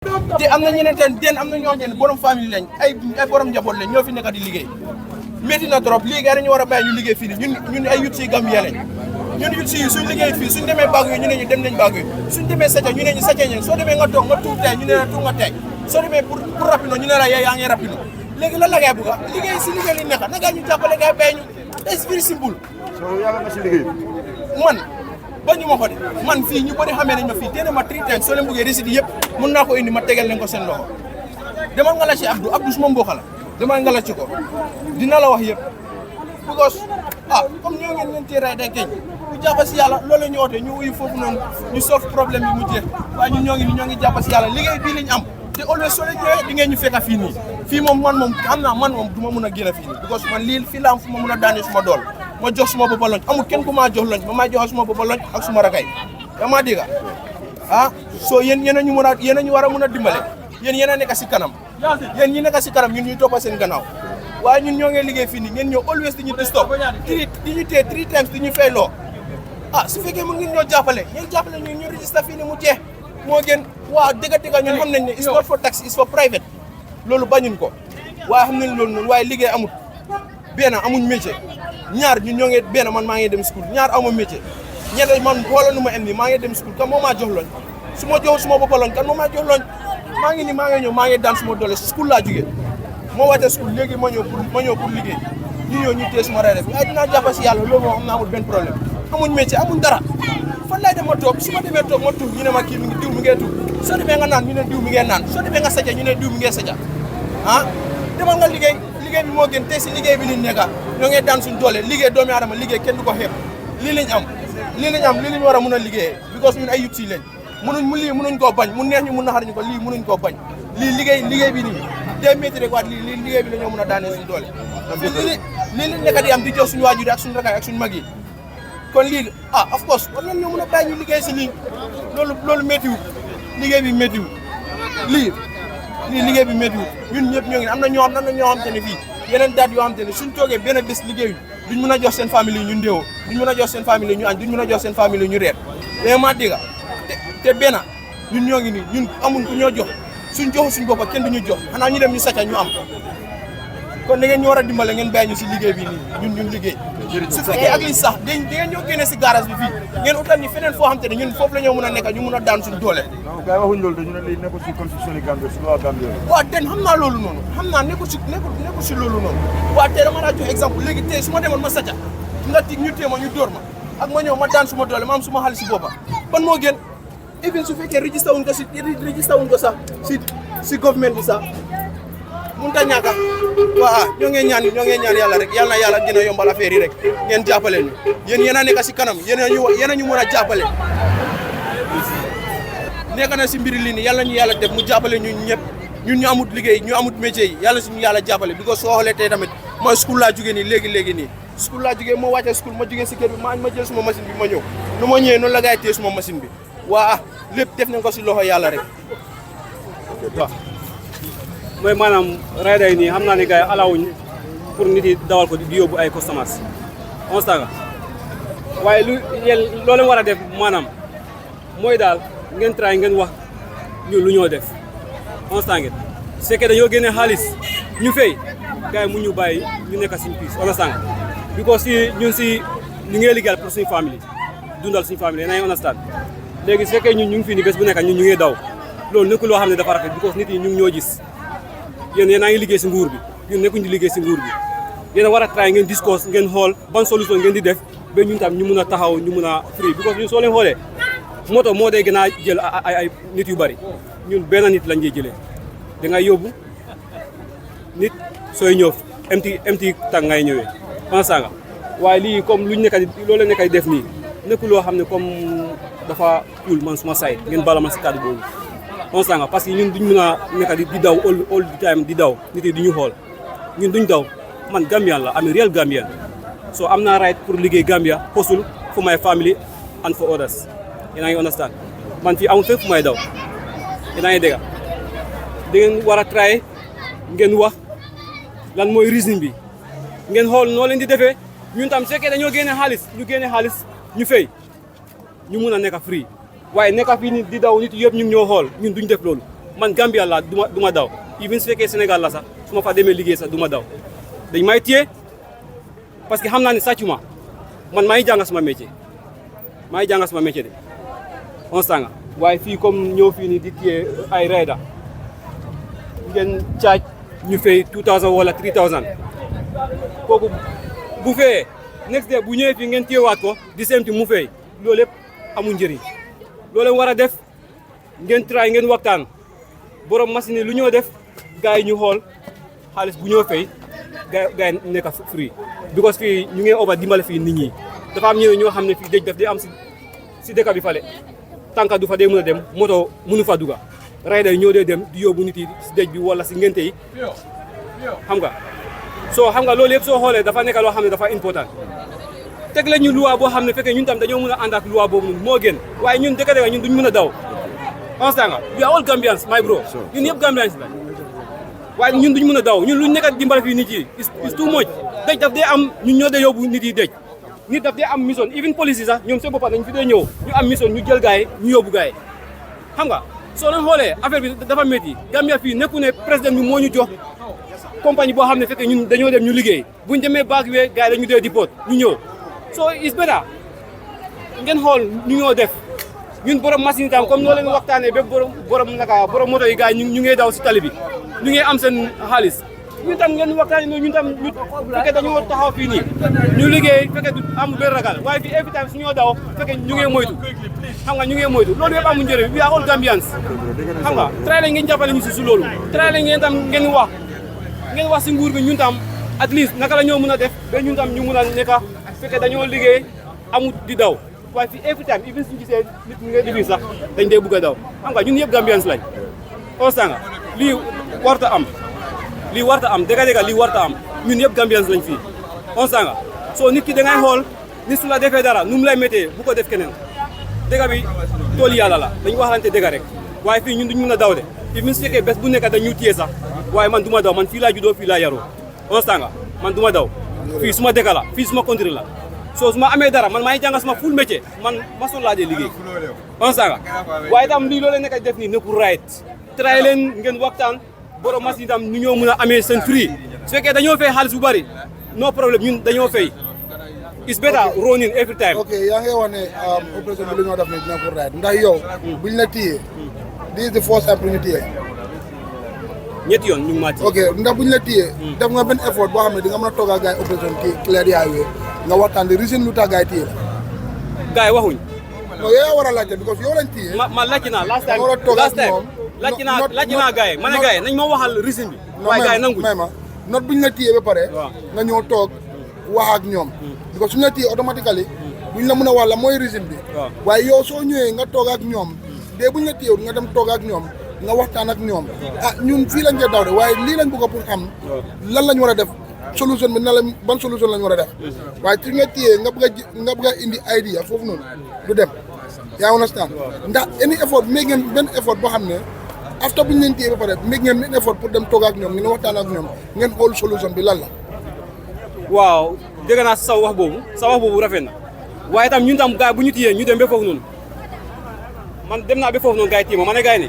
te am na ñeneen ten am na ñoo xam ne borom famille lañ ay borom njaboot lañ ñoo fi nekk di liggéey métti na trop lii gars dañu war a bàyyi ñu liggéey fii nii ñun ay yut si Gambia lañ ñun yut si suñ liggéey fii suñ demee Baguy ñu ne ñu dem nañ Baguy suñ demee Sacha ñu ne ñu Sacha ñeng soo demee nga toog nga tuur tey ñu ne la tuur nga tey soo demee pour rapino ñu ne la yaa ngi rapino léegi lan la gars bëgg liggéey si liggéey li nekk na gars ñu jàppale gars bàyyi ñu it's very simple. soo yàlla nga si liggéey man bañu ma ko de man fii ñu bëri xamee nañ ma fii teel ma 3 times soo leen bëggee récit yëpp mun naa ko indi ma tegal leen ko seen loxo demal nga la ci Abdou suma mbokk la demal nga la ci ko dina la wax yëpp because comme ñoo ngeen leen tee ray day keñ ñu jàpp si yàlla loolu la ñu oote ñu uyu foofu noonu ñu solve problème bi mu jeex waaye ñun ñoo ngi jàpp si yàlla liggéey bii lañ am te always soo leen ñëwee di ngeen ñu fekk fii nii fii moom man xam naa man moom du ma mun a génn fii nii because man lii fii la am fu ma mun a daane suma dool ma jox suma bopp loñ amul kenn ku maa jox loñ ma may jox suma bopp loñ ak suma rakay yaa dégg soo yéen yéen a ñu war a mun a dimbale yéen a nekk si kanam yéen ñi nekk si kanam ñun ñuy toppa seen gannaaw waaye ñun ñoo ngi liggéey fii nii ngeen ñëw always di ñu stop di ñu tee 3 times di ñu fay loo su fekkee mu ngeen ñoo jàppale ñu register fii nii mu jeex moo gën waaw dëgg ñun xam nañ ne it's not for tax it's for private loolu bañuñ ko waaye xam nañ loolu noonu waaye liggéey amut benn amuñ métier ñaar ñun ñoo ngi benn man maa ngi dem school ñaar amu métier ñett man xoolal nu ma em nii maa ngi dem school kan moo maa jox loñ su ma jox suma bopp loñ kan moo maa jox loñ maa ngi ñëw maa ngi daan suma doole school laa jógee moo wàcce school léegi ma ñëw pour liggéey ñu téye suma rey rek waaye dinaa jàpp si yàlla loolu moom xam naa amul benn problème amuñ métier amuñ dara fan laay dem ma toog su ma demee toog ma tuur ñu ne ma kii diw mi ngee tuur soo demee nga naan ñu ne diw mi ngee naan soo demee nga saja ñu ne diw mi ngee saja demal nga liggéey bi moo gën tey si liggéey bi liñ nekka ñoo ngi daan suñ doole liggéey doomi aadama liggéey kenn du ko xeeb lii lañ am lii lañ war a mun a liggéeyee because ñun ay yut si lañ mënuñ koo bañ mu neex ñu mun naxar ñu ko lii mënuñ koo bañ lii liggéey bi nii day métti rek waat lii liggéey bi la ñoo mun a daanee suñ doole lii lañ nekka di am di jox suñu waajur yi ak suñu rakay ak suñu mag yi kon lii of course war nañ ñoo mun a bàyyi ñu liggéey si lii loolu méttiwul liggéey bi méttiwul lii liggéey bi méttiwul ñun ñëpp ñoo ngi am na ñoo xam te ne fii yeneen daat yoo xam te ne suñ toogee benn bés liggéeyuñ duñ mën a jox seen famille yi ñu ndéewoo duñ mën a jox seen famille yi ñu añ duñ mën a jox seen famille yi ñu reer ma dégg te benn ñun ñoo ngi nii ñun amuñ ku ñoo jox suñ joxu suñ boppa kenn duñu jox xanaa ñu dem ñu sacca ñu am kon da ngeen ñu war a dimbale ngeen bàyyi ñu si liggéey bi nii ñun liggéey su fekkee ak li sax da ngeen ñoo génne si garage bi fii ngeen utal ñu feneen foo xam te ne ñun foofu la ñoo mën a nekk ñu mën a daan suñ doole gars yi waxuñ loolu dañu ne lii nekkul si constitution yi Gambie si loi Gambie waaw den xam naa loolu noonu xam naa nekkul si loolu noonu waaw tey dama laa jox exemple léegi tey su ma demoon ma sacca nga tig ñu téye ma ñu dóor ma ak ma ñëw ma daan suma doole ma am suma xaalis si boppa ban moo gën even su fekkee registré wuñ ko sax si government bi sax mun ta ñàkk waaw ñoo ngi ñaan yàlla rek yàlla na yàlla gën a yombal affaire yi rek ngeen jàppale ñu yéen a nekk si kanam yéen a ñu mën a jàppale nekk na si mbiri lii nii yàlla ñu yàlla def mu jàppale ñun ñëpp ñun ñu amut liggéey ñu amut métier yi yàlla suñu yàlla jàppale bi ko soo xoolee tey tamit mooy school laa jógee nii léegi nii school laa jógee moo wàccee school ma jógee si kër bi ma jël suma machine bi ma ñëw nu ma ñëwee noonu la gaay téye suma machine bi waa lépp def nañ ko si loxo yàlla rek waaw mooy maanaam rayda yi nii xam naa ne gars yi alawuñ pour nit yi dawal ko di yóbbu ay customers on staga waaye loo leen war a def maanaam mooy daal ngeen try ngeen wax ñu lu ñoo def on stanga su fekkee dañoo génne xaalis ñu fay gars yi mu ñu bàyyi ñu nekk suñu piis on stanga because ñun ñu ngi liggéeyal pour suñu famille dundal suñu famille nañ understand léegi su fekkee ñun ñu ngi fii ni bés bu nekk ñun ñu ngi daw loolu nekkul loo xam ne dafa rafet because nit yi ñu ngi ñoo gis yéen a ngi liggéey si nguur bi ñun nekkuñ di liggéey si nguur bi yéen a war a try ngeen discuss ngeen xool ban solution ngeen di def ba ñun tam ñu mun a taxaw ñu mun a free because ñun soo leen xoolee moto moo day gën a jël ay nit yu bari ñun benn nit lañ jëlee da ngay yóbbu nit sooy ñëw empty tàng ngay ñëwee pensanga waaye lii comme luñ nekk loolu la nekk di def nii nekkul loo xam ne comme dafa cool man suma say ngeen bala ma si kàddu boobu on sanga parce que ñun duñ mën a nekk di daw all the time di daw nit yi duñu xool ñun duñ daw man Gambian la am real Gambian so am naa right pour liggéey Gambia hustle for my family and for others yéen a ngi understand man fii amul fépp fu may daw yéen a ngi dégg da ngeen war a try ngeen wax lan mooy reason bi ngeen xool noo leen di defee ñun tam su fekkee dañoo génne xaalis ñu fay ñu mun a nekk free waaye nekk fii ni di daw nit yëpp ñu ngi ñoo xool ñun duñ def loolu man Gambia la duma daw even su fekkee Sénégal la sax su ma fa demee liggéey sax duma daw dañ may téye parce que xam naa ne sàccuma man maa ngi jàng sama métier de on sanga waaye fii comme ñëw fii nii di téye ay rayda ngeen caaj ñu fay 2000 wala 3000 kooku bu feyee next day bu ñëwee fii ngeen téyewaat ko di semti mu fay loolu lépp amul njëriñ loolu war a def ngeen try ngeen waxtaan borom machine yi lu ñoo def gars yi ñu xool xaalis bu ñoo fay gars yi nekk free because fii ñu ngi over dimbale fii nit ñi dafa am ñoo xam ne fii dëj daf day am si dëkk bi fale tànka du fa dee mën a dem moto mënu fa duga rayda yi ñoo dee dem di yóbbu nit yi si dëj bi wala si ngente yi xam nga soo xam nga loolu yëpp soo xoolee dafa nekk loo xam ne dafa important teg la ñu loi boo xam ne fekkee ñun tam dañoo mën a ànd ak loi boobu noonu moo gën waaye ñun dëkk ñun duñ mën a daw understand nga we are all Gambians my bro ñun yëpp Gambians la waaye ñun duñ mën a daw ñun luñ nekk dimbal fii nit yi is too much dëj daf dee am ñun ñoo dee yóbbu nit yi dëj nit daf dee am mission even police yi sax ñoom seen boppam dañ fi dee ñëw ñu am mission ñu jël gaay ñu yóbbu gaay xam nga soo leen xoolee affaire bi dafa métti Gambia fii nekku ne président bi moo ñu jox compagnie boo xam ne fekkee ñun dañoo dem ñu liggéey buñ demee baag wee gaay dañu dee deport ñu ñëw so is better ngeen xool ñu ñoo def ñun borom machine itam comme noo leen waxtaanee ba borom moto yi gaay ñu ngi daw si tali bi ñu ngi am seen xaalis ñun tam ngeen waxtaanee noonu ñun tam ñu fekkee dañoo taxaw fii nii ñu liggéey fekkee du am benn ragal waaye fii every time su ñoo daw fekkee ñu ngi moytu xam nga ñu ngi moytu loolu yëpp amul njëriñ we are all Gambians xam nga try leen ngeen jàppale ñu si loolu try leen ngeen tam ngeen wax si nguur bi ñun tam at least naka la ñoo mën a def ba ñun tam ñu mën a nekk fekkee dañoo liggéey amut di daw waaye fii every time even suñu gisee nit ñi ngay liggéey sax dañ dee bëgg a daw xam nga ñun yëpp Gambians lañ constat nga lii warta am dëgg lii warta am ñun yëpp Gambians lañ fii constat nga soo nit ki da ngay xool nit su la defee dara nu mu lay méttee bu ko def keneen dëgg bi tool yàlla la dañ waxalante dëgg rek waaye fii ñun duñ mën a daw de even su fekkee bés bu nekk dañu téye sax waaye man du ma daw man fii laa juddoo fii laa yaroo constat nga man du ma daw fii suma dëkk la fii suma country la soo su ma amee dara man maa ngi jàng sama full métier man maçon laa dee liggéey constat nga waaye itam lii loo leen nekk def nii nekkul right try leen ngeen waxtaan borom machine itam ñu ñoo mën a amee seen free su fekkee dañoo fay xaalis bu bari no problème ñun dañoo fay is better running every time. ok yaa ngi wax ne opération bi lu ñoo def ne dina ko right ndax yow buñ la téyee this is the first time pour ñu téyee ñetti yoon ñu ngi maa téye ok ndax buñ la téyee def nga benn effort boo xam ne di nga mën a toog ak gars yi opération kii clair yaay nga waxtaan di reason lu tax gars yi téye la gars yi waxuñ non yow war a laajte because yow lañ téye ma laaj naa last time laaj naa gars yi ma ne gars yi nañ ma waxal reason bi waaye gars yi nanguñ may ma not buñ la téyee ba pare nga ñëw toog wax ak ñoom because suñu la téyee automatiquement duñ la mën a wax la mooy reason bi waaye yow soo ñëwee nga toog ak ñoom dee buñ la téyee nga dem toog ak ñoom nga waxtaan ak ñoom ah ñun fii lañ koy daw de waaye lii lañ bëgg pour xam lan lañ war a def solution bi na la ban solution lañ war a def waaye ci nga téyee nga bëgg a indi idea foofu noonu du dem yaa understand ndax any effort make ngeen benn effort boo xam ne after bu ñu leen téyee ba pare make ngeen benn effort pour dem toog ak ñoom ngeen waxtaan ak ñoom ngeen xool solution bi lan la waaw dégg naa sa wax boobu rafet na waaye tam ñun tam gars bu ñu téyee ñu dem ba foofu noonu man dem naa ba foofu noonu gars yi téye ma ne gars yi ne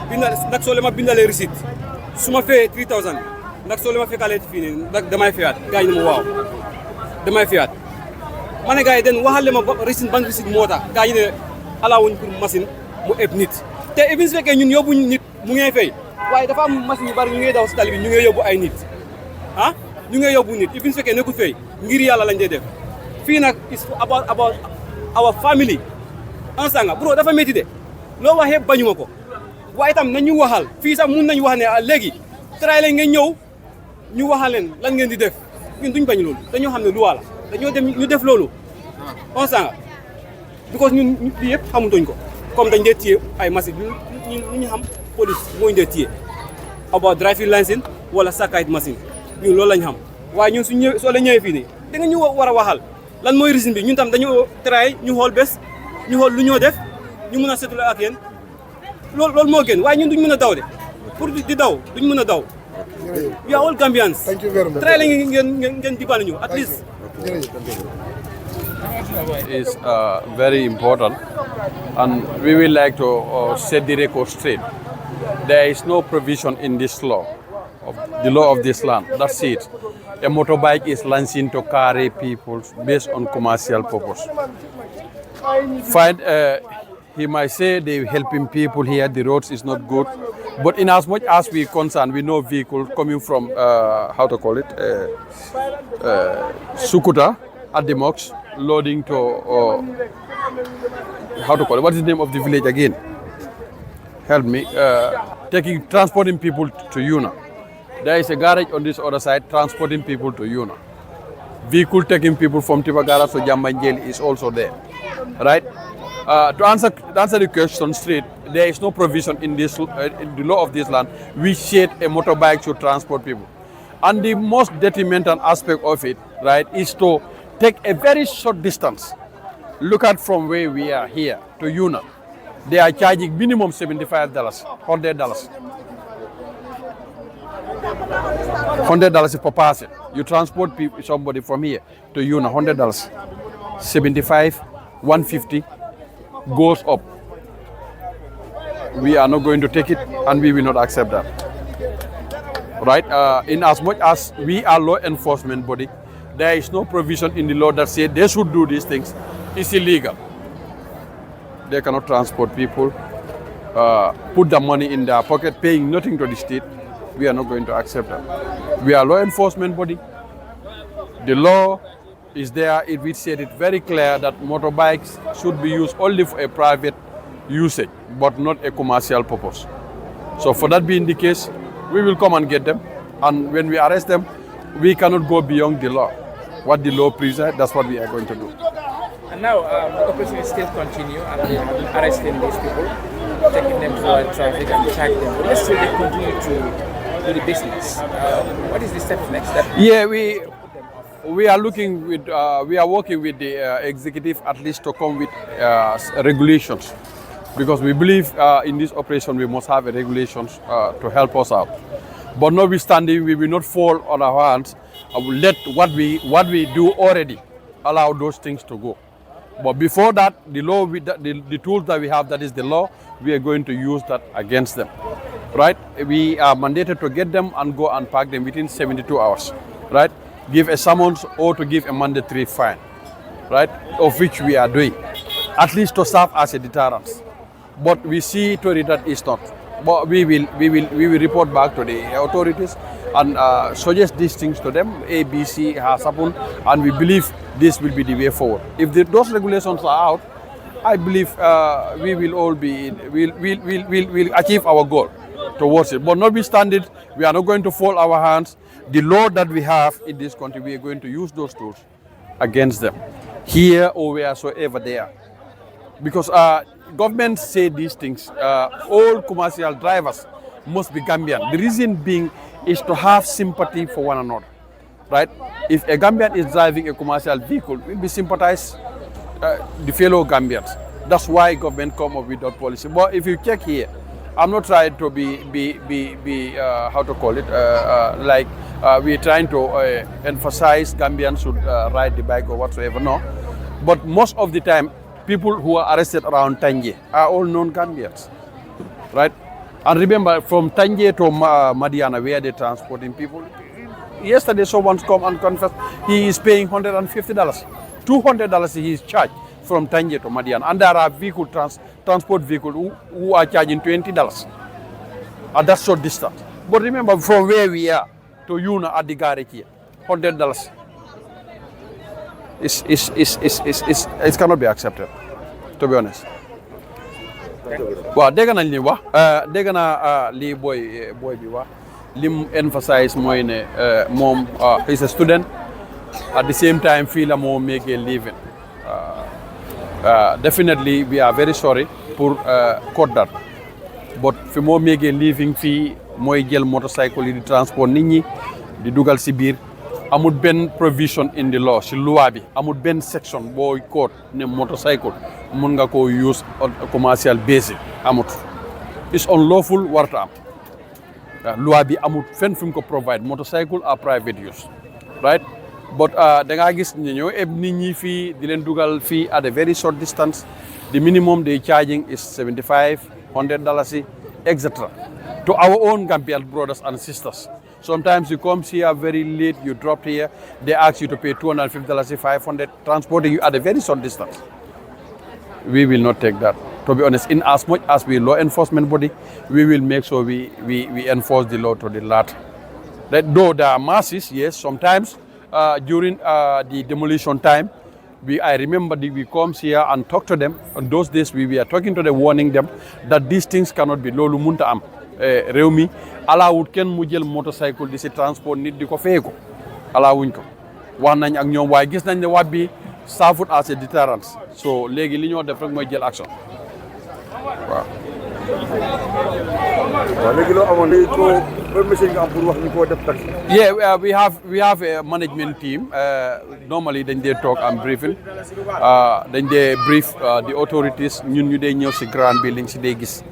bindal nag soo leen ma bindalee receipt su ma fayee 3000 nag soo leen ma fekkalee fii nii nag damay fayaat gars yi ne ma waaw damay fayaat ma ne gars yi den waxal leen ma receipt ban receipt moo tax gars yi ne alaawuñ pour machine mu eb nit te even su fekkee ñun yóbbuñ nit mu ngee fay waaye dafa am machine yu bari ñu ngi daw si tali bi ñu ngi yóbbu ay nit ah ñu ngi yóbbu nit even su fekkee nekkul fay ngir yàlla lañ dee def fii nag is about our family ansanga bro dafa métti de loo waxee bañuma ko waaye itam nañu waxal fii sax mun nañu wax ne léegi tray leen ngeen ñëw ñu waxal leen lan ngeen di def ñun duñ bañ loolu dañoo xam ne lu wala dañoo dem ñu def loolu on sanga because ñun lii yëpp xamutoñ ko comme dañ dee téye ay machine ñu xam police mooy dee téye about driving license wala sakayit machine ñun loolu lañ xam waaye ñun suñ ñëwee soo la ñëwee fii nii da nga ñu war a waxal lan mooy reason bi ñun tam dañoo tray ñu xool bés ñu xool lu ñoo def ñu mun a seetlu ak yéen loolu moo gën waaye ñun duñ mën a daw de pour di daw duñ mën a daw. we are all Gambians. Thank you very much. try la ngeen dimbali ñu at least. Is very important, and we will like to set the record straight. There is no provision in this law, of the law of this land. That's it. A motorbike is licensed to carry people based on commercial purpose. Fine, he might say they're helping people here, the roads is not good. But in as much as we're concerned, we know vehicles coming from, Sukuta at the MOX, loading to, what is the name of the village again? Help me, transporting people to Yuna. There is a garage on this other side, transporting people to Yuna. Vehicle taking people from Tiba Garage to Jambanjeli is also there, right? To answer the question straight, there is no provision in this in the law of this land which said a motorbike should transport people. And the most detrimental aspect of it, right, is to take a very short distance. Look at from where we are here to Yuna. They are charging minimum $75, $100. $100 per person. You transport people, somebody from here to Yuna, $100. 75, 150 goes up. We are not going to take it, and we will not accept that. Right? In as much as we are law enforcement body, there is no provision in the law that says they should do these things. It's illegal. They cannot transport people, put the money in their pocket, paying nothing to the state. We are not going to accept that. We are law enforcement body. The law is there. We said it very clear that motorbikes should be used only for a private usage, but not a commercial purpose. So for that being the case, we will come and get them. And when we arrest them, we cannot go beyond the law. What the law prescribes, that's what we are going to do. And now the operation will still continue, and they have been arresting these people, taking them for traffic and charging them. But let's say they continue to do the business. What is the step next? Yeah, we are looking with, we are working with the executive at least to come with regulations, because we believe in this operation we must have a regulations to help us out. But notwithstanding, we will not fall on our hands. I will let what we do already allow those things to go. But before that, the law, the tools that we have, that is the law, we are going to use that against them, right? We are mandated to get them and go and park them within 72 hours, right? Give a summons or to give a mandatory fine, right? Of which we are doing, at least to serve as a deterrent. But we see to it that it's not. But we will report back to the authorities and suggest these things to them. A, B, C has happened, and we believe this will be the way forward. If those regulations are out, I believe we will all be, we'll achieve our goal towards it. But notwithstanding, we are not going to fold our hands. The law that we have in this country, we are going to use those tools against them, here or wheresoever they are. Because governments say these things, all commercial drivers must be Gambian. The reason being is to have sympathy for one another, right? If a Gambian is driving a commercial vehicle, we'll be sympathize the fellow Gambians. That's why government come up with that policy. But if you check here, I'm not trying to be how to call it, we're trying to emphasize Gambians should ride the bike or whatsoever, no. But most of the time, people who are arrested around Tanje are all non-Gambians, right? And remember, from Tanje to Madiana, where they're transporting people, yesterday someone come and confessed he is paying $150. $200 he is charged from Tanje to Madiana. And there are vehicle transport vehicles who are charging $20 at that short distance. But remember, from where we are to Yuna at the garage here, $100. It cannot be accepted, to be honest. Well, they're gonna leave. They're gonna leave boy bi wa. Lim emphasize mooy ne mom he's a student. At the same time, feel mom make a living. Definitely, we are very sorry for caught that. But fi mom make a living fi mooy jël motorcycle yi di transport nit ñi di dugal ci biir. Amul ben provision in the law ci loi bi amul ben section boy code ne motorcycle mun nga ko use on a commercial basis amut. It's unlawful warta am loi bi amut fen fim ko provide motorcycle are private use, right? But da nga gis ñoo eb nit ñi fi di len dugal fi at a very short distance. The minimum they charging is $75, $100. etc. To our own Gambian brothers and sisters. Sometimes you come here very late, you drop here, they ask you to pay $250, $500, transporting you at a very short distance. We will not take that. To be honest, in as much as we law enforcement body, we will make sure we enforce the law to the latter. Though there are masses, yes, sometimes during the demolition time, I remember we come here and talk to them. On those days, we were talking to them, warning them that these things cannot be lolu munta am. Rewmi alawut ken mu jël motorcycle di ci transport nit di ko feeko alawuñ ko wax nañ ak ñoom waaye gis nañ ne wat bi safut as a deterrence so léegi li ñoo def rek mooy jël action waaw léegi loo amoon léegi ko ban message nga am pour wax ñu ko def taxi. Yeah, we have a management team. Normally, then they talk and briefing. Then they brief the authorities. Ñu day ñëw ci grand building ci day gis.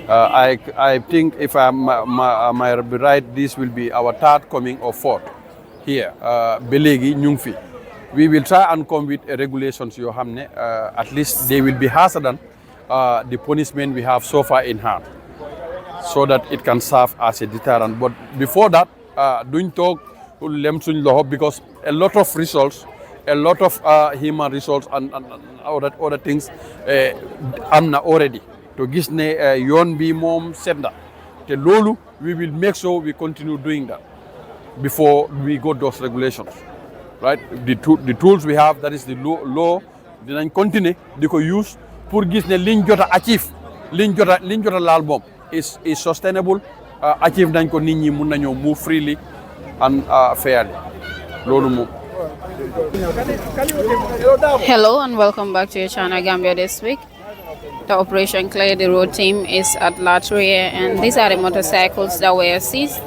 I think if I might be right, this will be our third coming or fourth here. Ba léegi ñu ngi fi. We will try and come with regulations yoo xam ne at least they will be harsher than the punishment we have so far in hand, so that it can serve as a deterrent. But before that, duñ toog lem suñ loxo because a lot of results, a lot of human results and other things am na already. To gis ne yoon bi moom set na te loolu we will make sure we continue doing that before we go those regulations, right? The tools we have, that is the law, dinañ continue di ko use pour gis ne liñ jot a achieve liñ jot a laal moom is sustainable, achieve nañ ko nit ñi mun nañoo move freely and fairly. Loolu moom. Hello and welcome back to your channel Gambia This Week. The Operation Clear the Road team is at Latria, and these are the motorcycles that were seized.